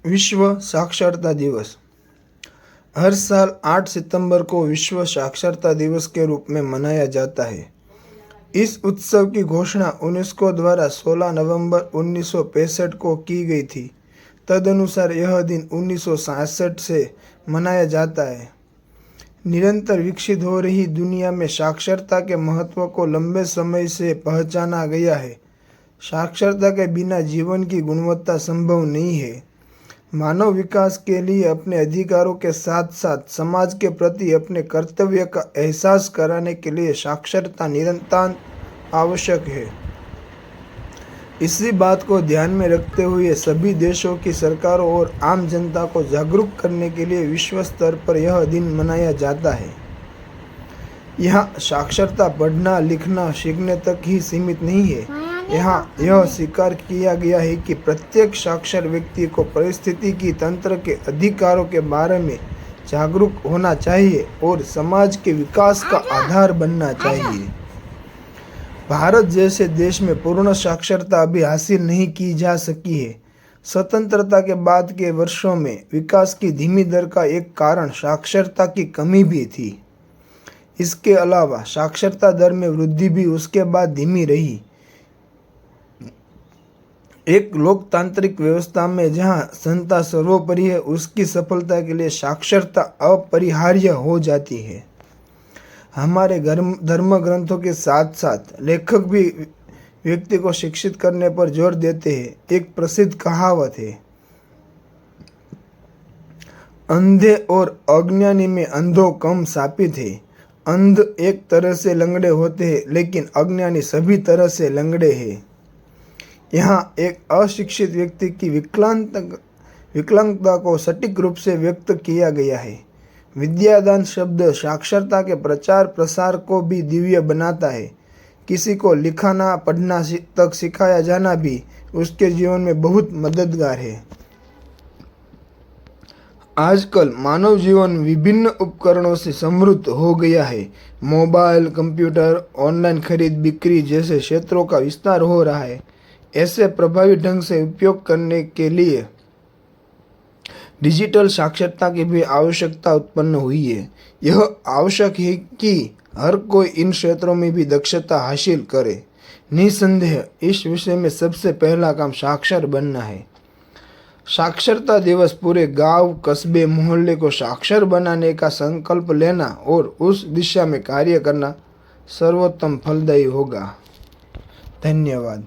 विश्व साक्षरता दिवस। हर साल 8 सितंबर को विश्व साक्षरता दिवस के रूप में मनाया जाता है। इस उत्सव की घोषणा यूनेस्को द्वारा 16 नवंबर 1965 को की गई थी। तदनुसार यह दिन 1966 से मनाया जाता है। निरंतर विकसित हो रही दुनिया में साक्षरता के महत्व को लंबे समय से पहचाना गया है। साक्षरता के बिना जीवन की गुणवत्ता संभव नहीं है। मानव विकास के लिए अपने अधिकारों के साथ साथ समाज के प्रति अपने कर्तव्य का एहसास कराने के लिए साक्षरता नितांत आवश्यक है। इसी बात को ध्यान में रखते हुए सभी देशों की सरकारों और आम जनता को जागरूक करने के लिए विश्व स्तर पर यह दिन मनाया जाता है। यहाँ साक्षरता पढ़ना लिखना सीखने तक ही सीमित नहीं है। यहाँ यह स्वीकार किया गया है कि प्रत्येक साक्षर व्यक्ति को परिस्थिति की तंत्र के अधिकारों के बारे में जागरूक होना चाहिए और समाज के विकास का आधार बनना चाहिए। भारत जैसे देश में पूर्ण साक्षरता अभी हासिल नहीं की जा सकी है। स्वतंत्रता के बाद के वर्षों में विकास की धीमी दर का एक कारण साक्षरता की कमी भी थी। इसके अलावा साक्षरता दर में वृद्धि भी उसके बाद धीमी रही। एक लोकतांत्रिक व्यवस्था में जहां जनता सर्वोपरि है, उसकी सफलता के लिए साक्षरता अपरिहार्य हो जाती है। हमारे धर्म ग्रंथों के साथ साथ लेखक भी व्यक्ति को शिक्षित करने पर जोर देते हैं। एक प्रसिद्ध कहावत है, अंधे और अज्ञानी में अंधों कम शापित है। अंध एक तरह से लंगड़े होते हैं, लेकिन अज्ञानी सभी तरह से लंगड़े हैं। यहाँ एक अशिक्षित व्यक्ति की विकलांगता को सटीक रूप से व्यक्त किया गया है। विद्यादान शब्द साक्षरता के प्रचार प्रसार को भी दिव्य बनाता है। किसी को लिखना पढ़ना तक सिखाया जाना भी उसके जीवन में बहुत मददगार है। आजकल मानव जीवन विभिन्न उपकरणों से समृद्ध हो गया है। मोबाइल, कंप्यूटर, ऑनलाइन खरीद बिक्री जैसे क्षेत्रों का विस्तार हो रहा है। ऐसे प्रभावी ढंग से उपयोग करने के लिए डिजिटल साक्षरता की भी आवश्यकता उत्पन्न हुई है। यह आवश्यक है कि हर कोई इन क्षेत्रों में भी दक्षता हासिल करे। निसंदेह इस विषय में सबसे पहला काम साक्षर बनना है। साक्षरता दिवस पूरे गांव, कस्बे, मोहल्ले को साक्षर बनाने का संकल्प लेना और उस दिशा में कार्य करना सर्वोत्तम फलदायी होगा। धन्यवाद।